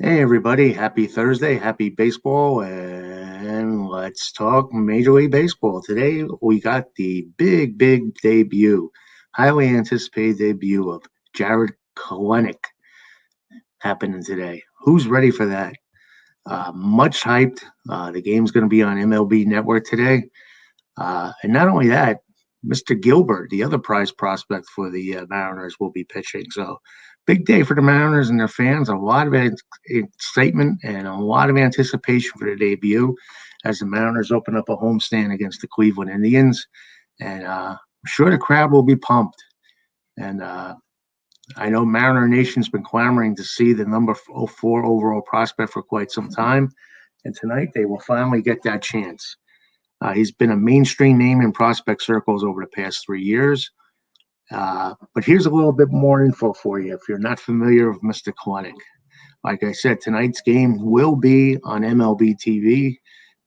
Hey everybody, happy Thursday, happy baseball, and let's talk Major League Baseball. Today we got the big debut, highly anticipated debut of Jared Kelenic happening today. Who's ready for that? Much hyped. The game's going to be on MLB Network today. And not only that, Mr. Gilbert, the other prize prospect for the Mariners, will be pitching. So, big day for the Mariners and their fans. A lot of excitement and a lot of anticipation for the debut as the Mariners open up a homestand against the Cleveland Indians. And I'm sure the crowd will be pumped. And I know Mariner Nation's been clamoring to see the number 4 overall prospect for quite some time. And tonight they will finally get that chance. He's been a mainstream name in prospect circles over the past 3 years. But here's a little bit more info for you if you're not familiar with Mr. Kelenic. Like I said, tonight's game will be on MLB TV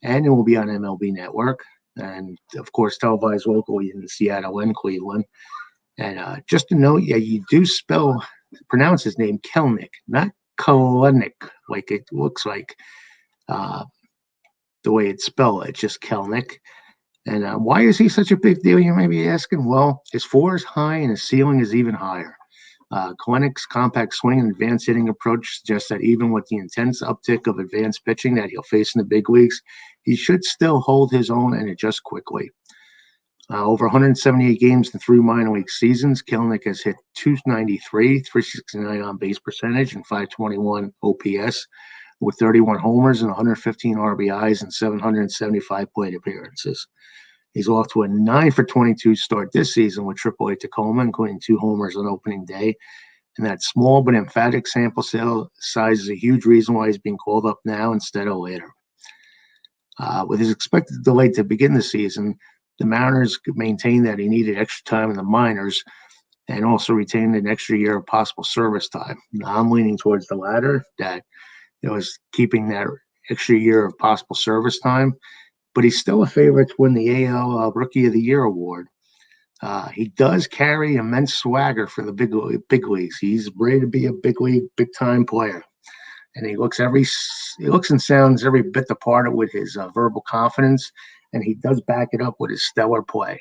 and it will be on MLB Network. And, of course, televised locally in Seattle and Cleveland. And just to note, yeah, you do pronounce his name Kelenic, not Kelenic, like it looks like. The way it's spelled. It's just Kelenic. And why is he such a big deal, you may be asking? Well, his floor is high and his ceiling is even higher. Kelenic's compact swing and advanced hitting approach suggests that even with the intense uptick of advanced pitching that he'll face in the big leagues, he should still hold his own and adjust quickly. Over 178 games in 3 minor league seasons, Kelenic has hit 293, 369 on base percentage, and 521 OPS, with 31 homers and 115 RBIs and 775 plate appearances. He's off to a 9-for-22 start this season with AAA Tacoma, including 2 homers on opening day. And that small but emphatic sample size is a huge reason why he's being called up now instead of later. With his expected delay to begin the season, the Mariners maintained that he needed extra time in the minors and also retained an extra year of possible service time. Now, I'm leaning towards the latter, that is keeping that extra year of possible service time, but he's still a favorite to win the AL Rookie of the Year award. He does carry immense swagger for the big leagues. He's ready to be a big time player, and he looks and sounds every bit the part with his verbal confidence, and he does back it up with his stellar play.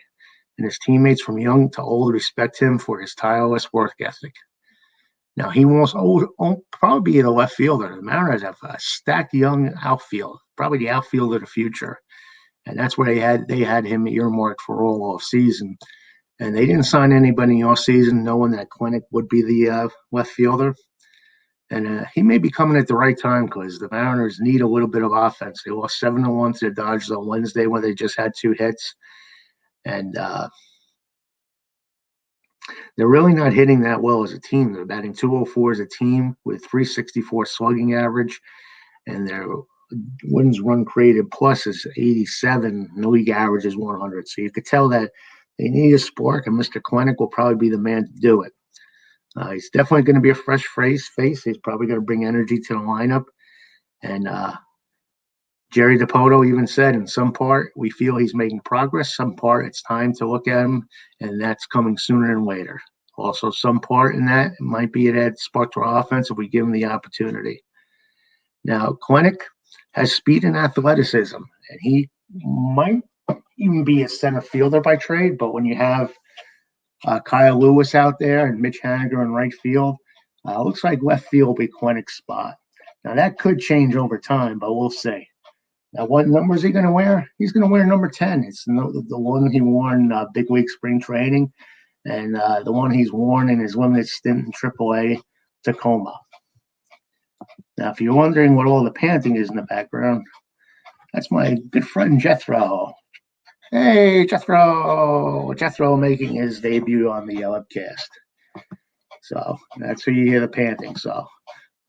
And his teammates from young to old respect him for his tireless work ethic. Now, he won't probably be the left fielder. The Mariners have a stacked young outfield, probably the outfield of the future. And that's where they had him earmarked for all off season. And they didn't sign anybody off season knowing that Kelenic would be the left fielder. And he may be coming at the right time because the Mariners need a little bit of offense. They lost 7-1 to the Dodgers on Wednesday when they just had 2 hits. And they're really not hitting that well as a team. They're batting 204 as a team with 364 slugging average, and their wins run created plus is 87. The league average is 100. So you could tell that they need a spark, and Mr. Kelenic will probably be the man to do it. He's definitely going to be a fresh face. He's probably going to bring energy to the lineup. And Jerry DiPoto even said, in some part, we feel he's making progress. Some part, it's time to look at him, and that's coming sooner than later. Also, some part in that, it might be that spark to our offense if we give him the opportunity. Now, Kelenic has speed and athleticism, and he might even be a center fielder by trade, but when you have Kyle Lewis out there and Mitch Haniger in right field, looks like left field will be Kelenic's spot. Now, that could change over time, but we'll see. Now, what number is he going to wear? He's going to wear number 10. It's the one he wore in big league spring training, and the one he's worn in his limited stint in AAA Tacoma. Now, if you're wondering what all the panting is in the background, that's my good friend Jethro. Hey, Jethro! Jethro making his debut on the webcast. So that's who you hear the panting. So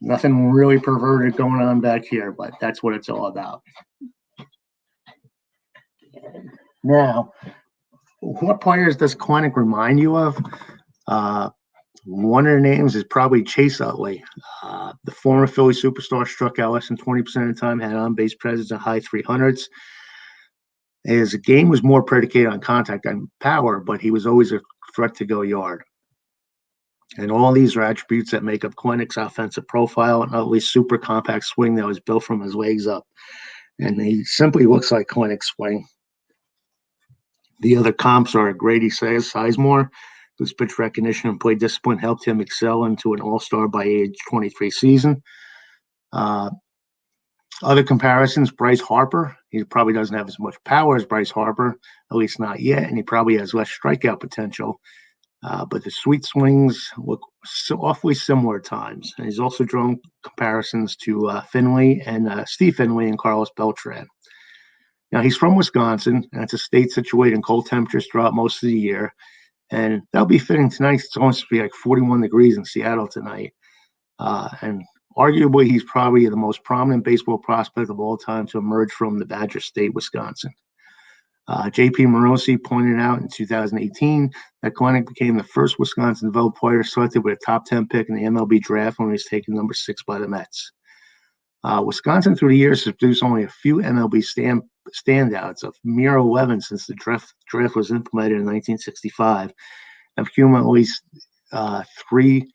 nothing really perverted going on back here, but that's what it's all about. Now, what players does Kelenic remind you of? One of the names is probably Chase Utley. The former Philly superstar struck out less than 20% of the time, had on-base presence at high 300s. His game was more predicated on contact and power, but he was always a threat to go yard. And all these are attributes that make up Kelenics' offensive profile and at least super compact swing that was built from his legs up. And he simply looks like Kelenics' swing. The other comps are Grady Sizemore, whose pitch recognition and play discipline helped him excel into an all-star by age 23 season. Other comparisons, Bryce Harper. He probably doesn't have as much power as Bryce Harper, at least not yet, and he probably has less strikeout potential. But the sweet swings look so awfully similar at times. And he's also drawn comparisons to Finley and Steve Finley and Carlos Beltran. Now, he's from Wisconsin, and it's a state situated in cold temperatures throughout most of the year. And that'll be fitting tonight. It's going to be like 41 degrees in Seattle tonight. And arguably, he's probably the most prominent baseball prospect of all time to emerge from the Badger State, Wisconsin. J.P. Morosi pointed out in 2018 that Kelenic became the first Wisconsin-developed player selected with a top 10 pick in the MLB draft when he was taken number 6 by the Mets. Wisconsin, through the years, has produced only a few MLB standouts, of mere 11 since the draft was implemented in 1965, and accumulated at least 3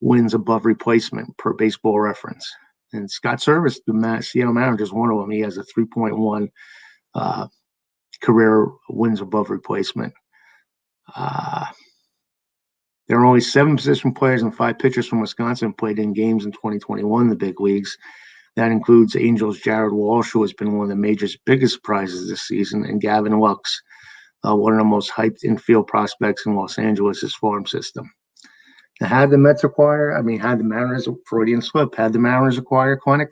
wins above replacement per Baseball Reference. And Scott Service, the Seattle Mariners, is one of them. He has a 3.1 career wins above replacement. There are only 7 position players and 5 pitchers from Wisconsin played in games in 2021 in the big leagues. That includes Angels' Jared Walsh, who has been one of the Majors' biggest surprises this season, and Gavin Lux, one of the most hyped infield prospects in Los Angeles' farm system. Now, had the Mariners acquire Kelenic?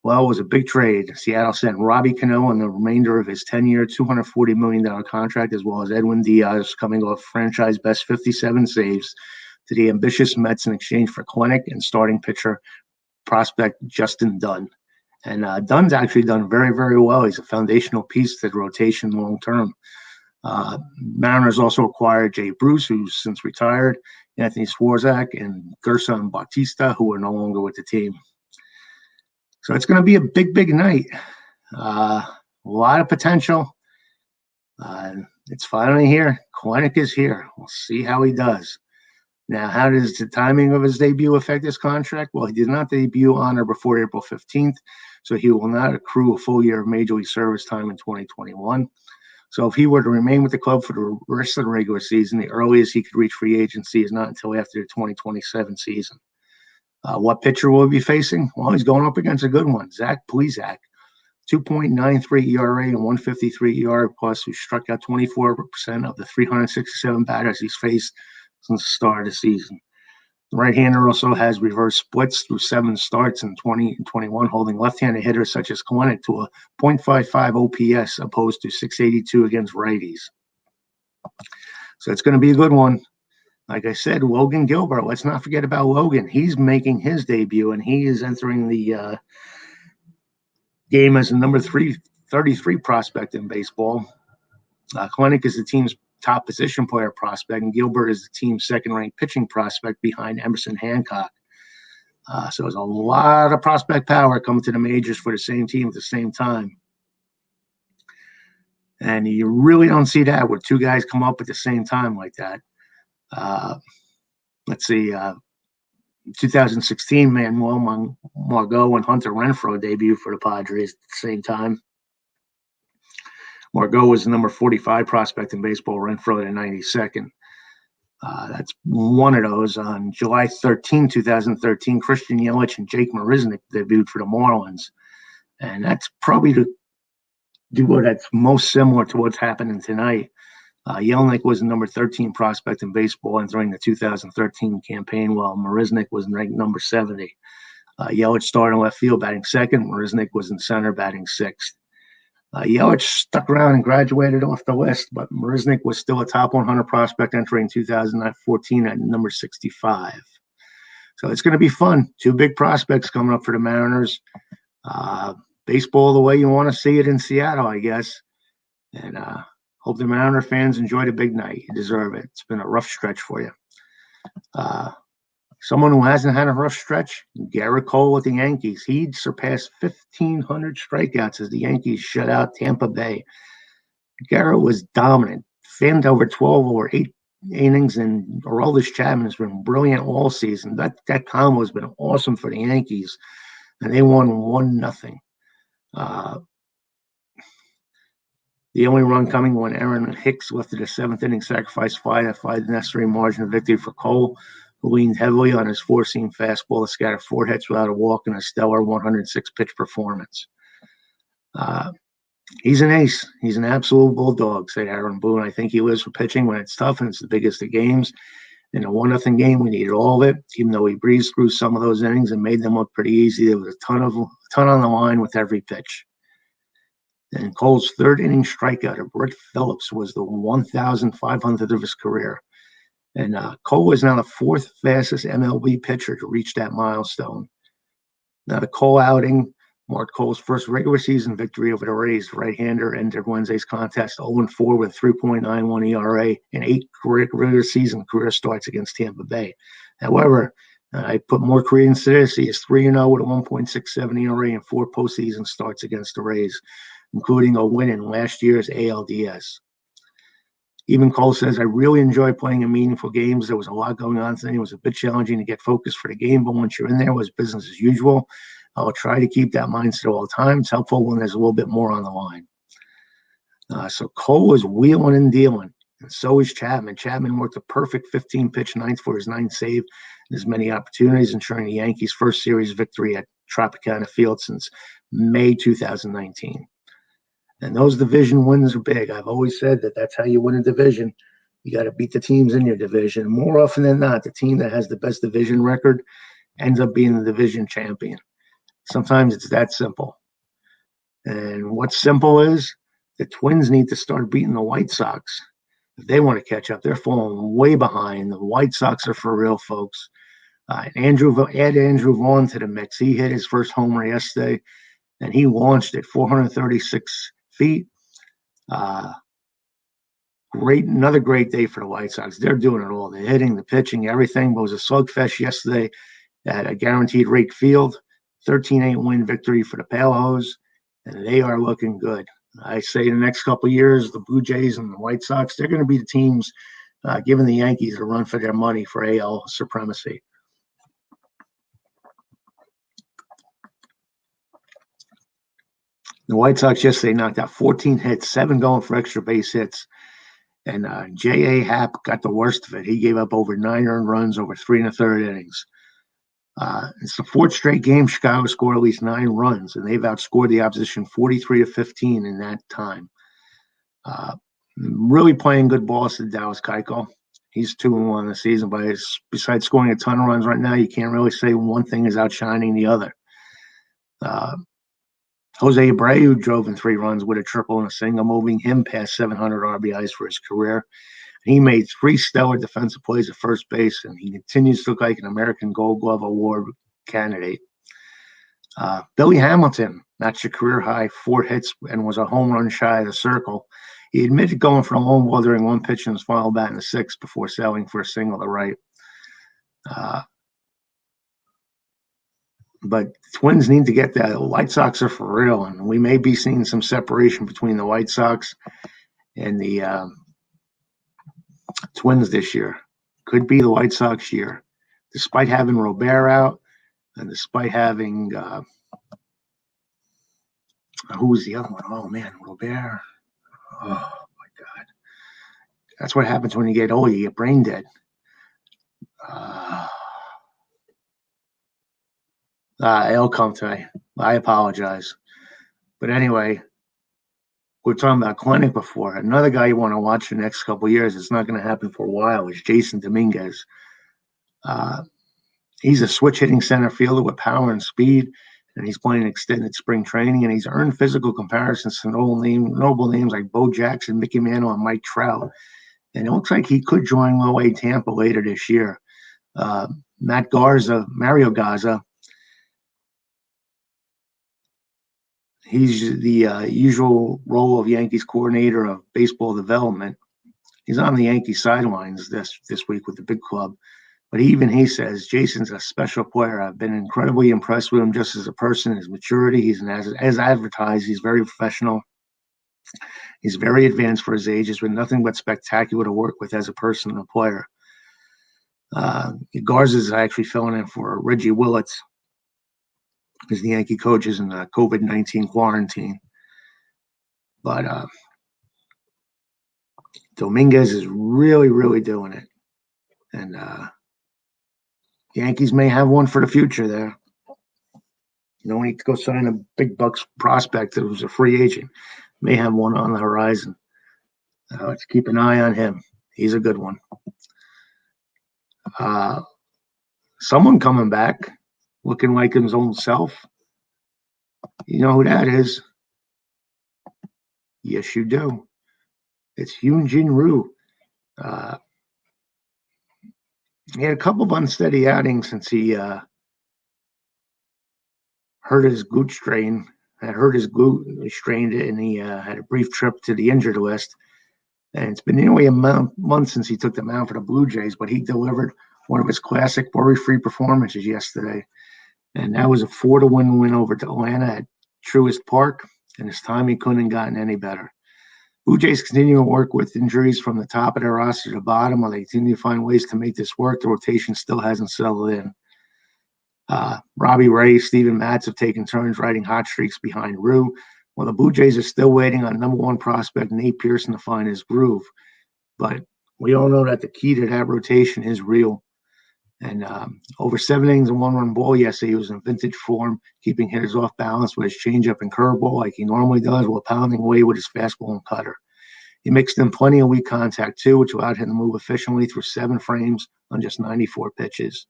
Well, it was a big trade. Seattle sent Robbie Cano on the remainder of his 10-year, $240 million contract, as well as Edwin Diaz, coming off franchise best 57 saves, to the ambitious Mets in exchange for Kelenic and starting pitcher prospect Justin Dunn. And Dunn's actually done very, very well. He's a foundational piece to the rotation long term. Mariners also acquired Jay Bruce, who's since retired, Anthony Swarzak, and Gerson Bautista, who are no longer with the team. So it's going to be a big, big night. A lot of potential. It's finally here. Kelenic is here. We'll see how he does. Now, how does the timing of his debut affect his contract? Well, he did not debut on or before April 15th, so he will not accrue a full year of Major League service time in 2021. So if he were to remain with the club for the rest of the regular season, the earliest he could reach free agency is not until after the 2027 season. What pitcher will he be facing? Well, he's going up against a good one, Zach Plesac, 2.93 ERA and 153 ERA plus, who struck out 24% of the 367 batters he's faced since the start of the season. The right-hander also has reverse splits through 7 starts in 20 and 21, holding left-handed hitters such as Kelenic to a .55 OPS opposed to 682 against righties. So it's going to be a good one. Like I said, Logan Gilbert, let's not forget about Logan. He's making his debut, and he is entering the game as a number 33 prospect in baseball. Kelenic is the team's top position player prospect, and Gilbert is the team's second-ranked pitching prospect behind Emerson Hancock. So there's a lot of prospect power coming to the majors for the same team at the same time. And you really don't see that where 2 guys come up at the same time like that. Let's see, 2016, Manuel Margot and Hunter Renfroe debuted for the Padres at the same time. Margot was the number 45 prospect in baseball, Renfroe at 92nd. That's one of those. On July 13, 2013, Christian Yelich and Jake Marisnick debuted for the Marlins. And that's probably the duo that's most similar to what's happening tonight. Yelich was the number 13 prospect in baseball entering the 2013 campaign, while Marisnick was ranked number 70. Yelich started in left field batting second. Marisnick was in center batting sixth. Yelich stuck around and graduated off the list, but Marisnick was still a top 100 prospect entering 2014 at number 65. So it's going to be fun. 2 big prospects coming up for the Mariners. Baseball the way you want to see it in Seattle, I guess. And hope the Mariner fans enjoyed a big night. You deserve it. It's been a rough stretch for you. Someone who hasn't had a rough stretch, Garrett Cole with the Yankees. He surpassed 1,500 strikeouts as the Yankees shut out Tampa Bay. Garrett was dominant, fanned over 12 over 8 innings, and Aroldis Chapman has been brilliant all season. That combo has been awesome for the Yankees, and they won 1-0. The only run coming when Aaron Hicks lifted a seventh-inning sacrifice fly that fired the necessary margin of victory for Cole, who leaned heavily on his four-seam fastball to scatter 4 hits without a walk in a stellar 106-pitch performance. He's an ace. He's an absolute bulldog, said Aaron Boone. I think he lives for pitching when it's tough and it's the biggest of games. In a 1-0 game, we needed all of it, even though he breezed through some of those innings and made them look pretty easy. There was a ton on the line with every pitch. And Cole's third-inning strikeout of Brett Phillips was the 1,500th of his career. And Cole is now the 4th fastest MLB pitcher to reach that milestone. Now, the Cole outing marked Cole's first regular season victory over the Rays. Right-hander entered Wednesday's contest 0-4 with 3.91 ERA and 8 regular season career starts against Tampa Bay. However, I put more credence to this. He is 3-0 with a 1.67 ERA and 4 postseason starts against the Rays, including a win in last year's ALDS. Even Cole says, I really enjoy playing in meaningful games. There was a lot going on today. It was a bit challenging to get focused for the game, but once you're in there, it was business as usual. I'll try to keep that mindset all the time. It's helpful when there's a little bit more on the line. So Cole is wheeling and dealing, and so is Chapman. Chapman worked a perfect 15-pitch ninth for his 9th save and as many opportunities, ensuring the Yankees' first series victory at Tropicana Field since May 2019. And those division wins are big. I've always said that that's how you win a division. You got to beat the teams in your division. More often than not, the team that has the best division record ends up being the division champion. Sometimes it's that simple. And what's simple is the Twins need to start beating the White Sox. If they want to catch up, they're falling way behind. The White Sox are for real, folks. Add Andrew Vaughn to the mix. He hit his first homer yesterday, and he launched at 436 feet. Another great day for the White Sox. They're doing it all. The hitting, the pitching, everything. But it was a slugfest yesterday at a guaranteed rate field. 13-8 win victory for the Palehose, and they are looking good. I say the next couple of years, the Blue Jays and the White Sox, they're going to be the teams giving the Yankees a run for their money for AL supremacy. The White Sox yesterday knocked out 14 hits, 7 going for extra base hits. And J.A. Happ got the worst of it. He gave up over 9 earned runs over 3 1/3 innings. It's the 4th straight game Chicago scored at least 9 runs, and they've outscored the opposition 43-15 in that time. Really playing good ball to Dallas Keuchel. He's 2-1 this season, but besides scoring a ton of runs right now, you can't really say one thing is outshining the other. Jose Abreu drove in 3 runs with a triple and a single, moving him past 700 RBIs for his career. He made 3 stellar defensive plays at first base, and he continues to look like an American Gold Glove Award candidate. Billy Hamilton matched a career-high 4 hits and was a home run shy of the circle. He admitted going for a lone ball during one pitch in his final bat in the 6th before settling for a single to right. But the Twins need to get that. The White Sox are for real, and we may be seeing some separation between the White Sox and the Twins this year. Could be the White Sox year, despite having Robert out and despite having who was the other one? Oh man, Robert. Oh my God, that's what happens when you get old. You get brain dead. It'll come to me. I apologize, but anyway. We were talking about Kelenic before. Another guy you want to watch the next couple of years, it's not going to happen for a while, is Jason Dominguez. He's a switch-hitting center fielder with power and speed, and he's playing extended spring training, and he's earned physical comparisons to noble names like Bo Jackson, Mickey Mantle, and Mike Trout. And it looks like he could join low-A Tampa later this year. Mario Garza, he's the usual role of Yankees coordinator of baseball development. He's on the Yankees sidelines this week with the big club. But even he says, Jason's a special player. I've been incredibly impressed with him just as a person, his maturity. He's as advertised. He's very professional. He's very advanced for his age. Has been nothing but spectacular to work with as a person and a player. Garza is actually filling in for Reggie Willits, because the Yankee coach is in the COVID-19 quarantine. But Dominguez is really, really doing it. And Yankees may have one for the future there. You don't need to go sign a big bucks prospect that was a free agent. May have one on the horizon. Let's keep an eye on him. He's a good one. Someone coming back, looking like his own self. You know who that is? Yes, you do. It's Hyun-Jin Ryu. He had a couple of unsteady outings since he hurt his glute strain. Strained it, and he had a brief trip to the injured list. And it's been nearly a month since he took the mound for the Blue Jays, but he delivered one of his classic worry-free performances yesterday. And that was a 4-1 win over Atlanta at Truist Park, and this time he couldn't have gotten any better. Blue Jays continue to work with injuries from the top of their roster to the bottom. While they continue to find ways to make this work, the rotation still hasn't settled in. Robbie Ray, Steven Matz have taken turns riding hot streaks behind Rue, while the Blue Jays are still waiting on number one prospect Nate Pearson to find his groove. But we all know that the key to that rotation is real. And over 7 innings and 1-run ball yesterday, he was in vintage form, keeping hitters off balance with his changeup and curveball like he normally does, while pounding away with his fastball and cutter. He mixed in plenty of weak contact too, which allowed him to move efficiently through 7 frames on just 94 pitches.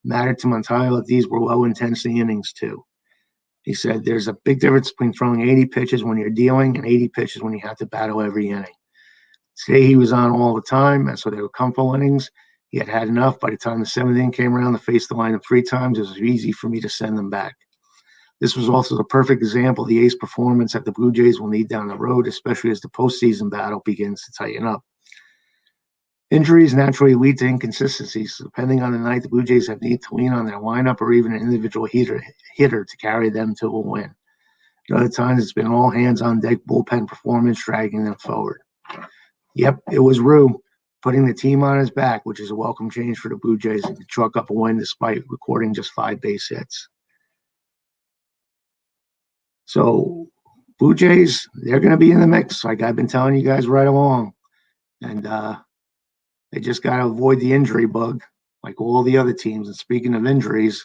Mattered to Montoya that these were low-intensity innings too. He said there's a big difference between throwing 80 pitches when you're dealing and 80 pitches when you have to battle every inning. Today he was on all the time, and so they were comfortable innings. He had enough. By the time the 7th inning came around to face the lineup 3 times, it was easy for me to send them back. This was also the perfect example of the ace performance that the Blue Jays will need down the road, especially as the postseason battle begins to tighten up. Injuries naturally lead to inconsistencies. So depending on the night, the Blue Jays have need to lean on their lineup or even an individual hitter to carry them to a win. At other times, it's been all hands-on-deck bullpen performance dragging them forward. Yep, it was Rue putting the team on his back, which is a welcome change for the Blue Jays to chalk up a win despite recording just 5 base hits. So Blue Jays, they're going to be in the mix, like I've been telling you guys right along. And they just got to avoid the injury bug like all the other teams. And speaking of injuries,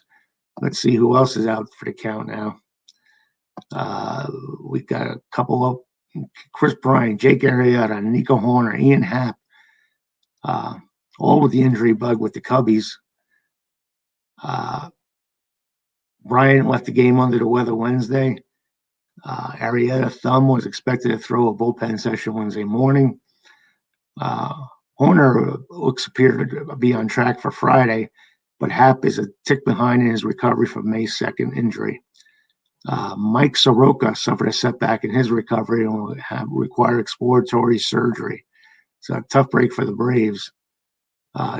let's see who else is out for the count now. We've got a couple of Chris Bryant, Jake Arrieta, Nico Horner, Ian Happ, all with the injury bug with the Cubbies. Bryant left the game under the weather Wednesday. Arrieta thumb was expected to throw a bullpen session Wednesday morning. Horner appeared to be on track for Friday, but Happ is a tick behind in his recovery from May's 2nd injury. Mike Soroka suffered a setback in his recovery and will require exploratory surgery. It's a tough break for the Braves.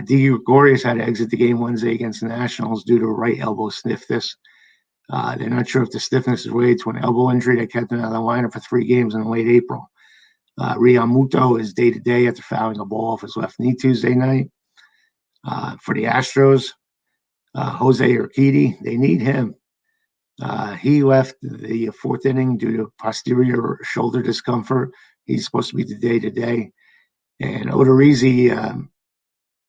D. Gregorius had to exit the game Wednesday against the Nationals due to a right elbow stiffness. They're not sure if the stiffness is related to an elbow injury that kept him out of the lineup for 3 games in late April. Realmuto is day-to-day after fouling a ball off his left knee Tuesday night. For the Astros, Jose Urquidy, they need him. He left the 4th inning due to posterior shoulder discomfort. He's supposed to be the day-to-day. And Odorizzi,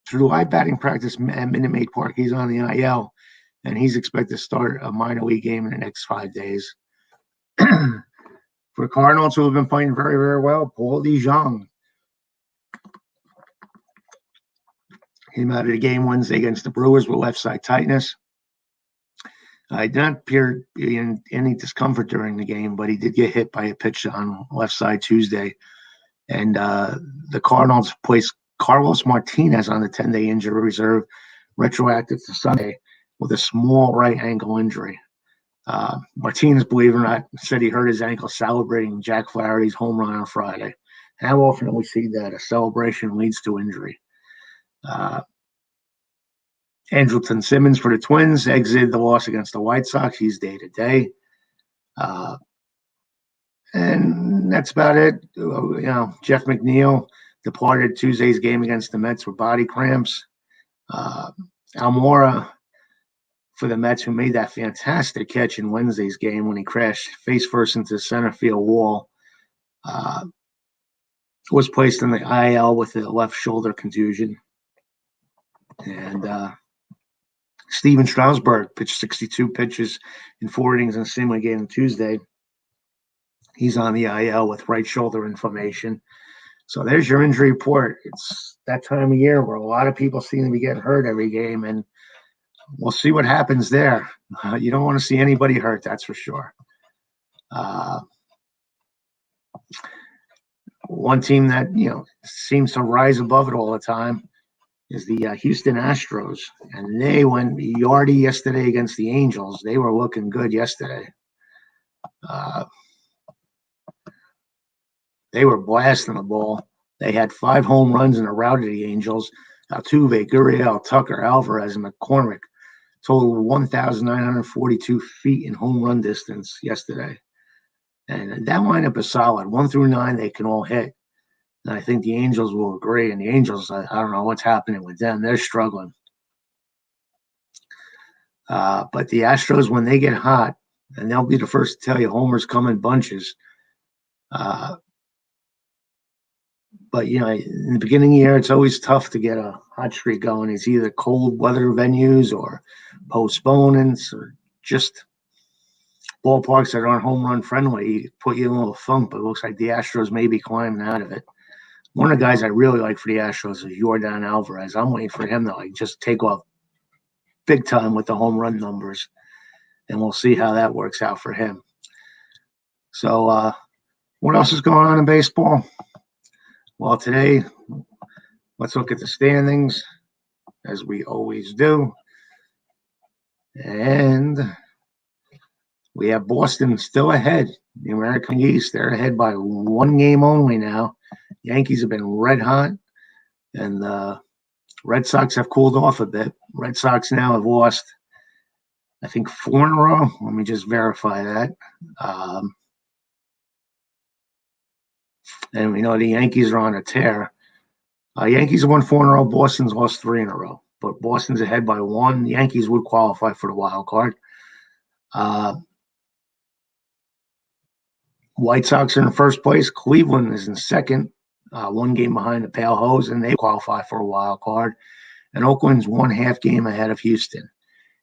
through live batting practice at Minute Maid Park, he's on the IL, and he's expected to start a minor league game in the next 5 days. For the Cardinals, who have been playing very, very well, Paul DeJong came out of the game Wednesday against the Brewers with left side tightness. He did not appear in any discomfort during the game, but he did get hit by a pitch on left side Tuesday. And the Cardinals placed Carlos Martinez on the 10-day injury reserve, retroactive to Sunday, with a small right ankle injury. Martinez, believe it or not, said he hurt his ankle celebrating Jack Flaherty's home run on Friday. How often do we see that? A celebration leads to injury. Andrelton Simmons for the Twins exited the loss against the White Sox. He's day-to-day. And that's about it. Jeff McNeil departed Tuesday's game against the Mets with body cramps. Uh, Almora for the Mets, who made that fantastic catch in Wednesday's game when he crashed face first into the center field wall, uh, was placed in the IL with a left shoulder contusion. And Steven Strasburg pitched 62 pitches in 4 innings in a single game on Tuesday. He's on the IL with right shoulder inflammation. So there's your injury report. It's that time of year where a lot of people seem to be getting hurt every game, and we'll see what happens there. You don't want to see anybody hurt, that's for sure. One team that seems to rise above it all the time is the Houston Astros, and they went yardy yesterday against the Angels. They were looking good yesterday. They were blasting the ball. They had 5 home runs in a rout of the Angels. Altuve, Gurriel, Tucker, Alvarez, and McCormick totaled 1,942 feet in home run distance yesterday. And that lineup is solid. 1 through 9, they can all hit. And I think the Angels will agree. And the Angels, I don't know what's happening with them. They're struggling. But the Astros, when they get hot, and they'll be the first to tell you homers come in bunches. But, in the beginning of the year, it's always tough to get a hot streak going. It's either cold weather venues or postponements or just ballparks that aren't home run friendly put you in a little funk. But it looks like the Astros may be climbing out of it. One of the guys I really like for the Astros is Yordan Alvarez. I'm waiting for him to just take off big time with the home run numbers, and we'll see how that works out for him. So what else is going on in baseball? Well, today, let's look at the standings, as we always do. And we have Boston still ahead. The American East, they're ahead by 1 game only now. Yankees have been red hot, and the Red Sox have cooled off a bit. Red Sox now have lost, I think, 4 in a row. Let me just verify that. And we know the Yankees are on a tear. Yankees have won 4 in a row. Boston's lost 3 in a row. But Boston's ahead by 1. The Yankees would qualify for the wild card. White Sox are in first place. Cleveland is in second, 1 game behind the Pale Hose, and they qualify for a wild card. And Oakland's 1.5 game ahead of Houston.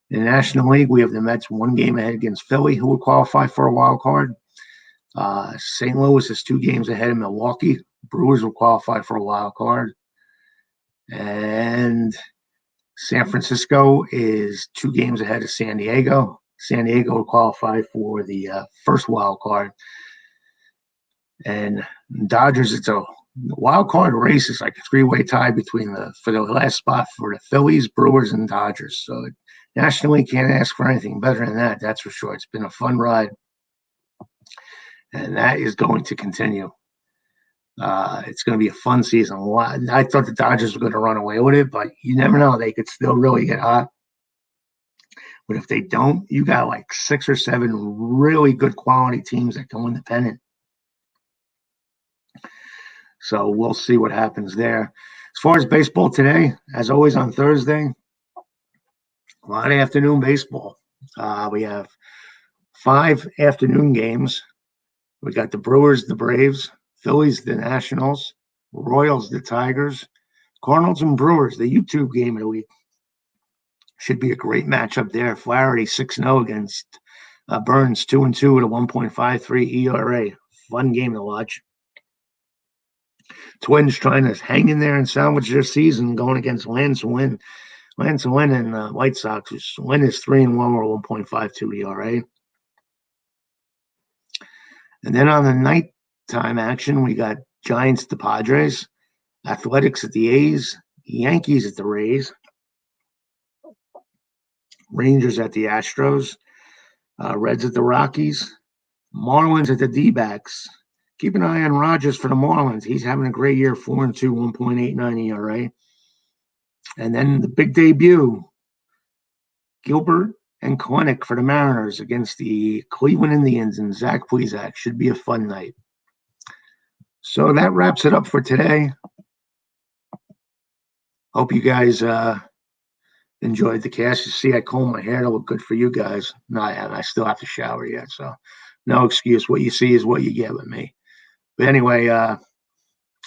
In the National League, we have the Mets 1 game ahead against Philly, who would qualify for a wild card. St. Louis is 2 games ahead of Milwaukee. Brewers will qualify for a wild card. And San Francisco is 2 games ahead of San Diego. San Diego will qualify for the first wild card. And Dodgers, it's a wild card race. It's like a 3-way tie for the last spot for the Phillies, Brewers, and Dodgers. So nationally, can't ask for anything better than that. That's for sure. It's been a fun ride, and that is going to continue. It's going to be a fun season. I thought the Dodgers were going to run away with it, but you never know. They could still really get hot. But if they don't, you got like 6 or 7 really good quality teams that go independent. So we'll see what happens there. As far as baseball today, as always on Thursday, a lot of afternoon baseball. We have 5 afternoon games. We got the Brewers, the Braves, Phillies, the Nationals, Royals, the Tigers, Cardinals and Brewers, the YouTube game of the week. Should be a great matchup there. Flaherty 6-0 against Burns 2-2 with a 1.53 ERA. Fun game to watch. Twins trying to hang in there and salvage their season, going against Lance Wynn. Lance Wynn and White Sox. Wynn is 3-1 or 1.52 ERA. And then on the nighttime action, we got Giants at the Padres, Athletics at the A's, Yankees at the Rays, Rangers at the Astros, Reds at the Rockies, Marlins at the D-backs. Keep an eye on Rogers for the Marlins. He's having a great year, 4-2, 1.89 ERA. And then the big debut, Gilbert and Kelenic for the Mariners against the Cleveland Indians and Zach Plesac. Should be a fun night. So that wraps it up for today. Hope you guys enjoyed the cast. You see, I combed my hair to look good for you guys. No, I still have to shower yet, so no excuse. What you see is what you get with me. But anyway,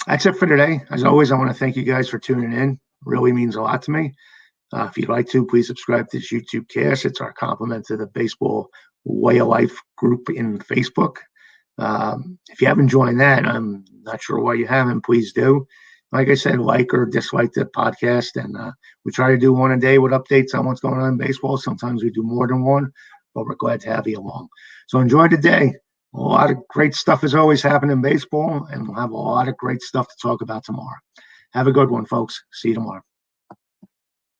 that's it for today. As always, I want to thank you guys for tuning in. It really means a lot to me. If you'd like to, please subscribe to this YouTube cast. It's our complement to the Baseball Way of Life group in Facebook. If you haven't joined that, I'm not sure why you haven't. Please do. Like I said, like or dislike the podcast, and we try to do one a day with updates on what's going on in baseball. Sometimes we do more than one, but we're glad to have you along. So enjoy the day. A lot of great stuff is always happening in baseball, and we'll have a lot of great stuff to talk about tomorrow. Have a good one, folks. See you tomorrow.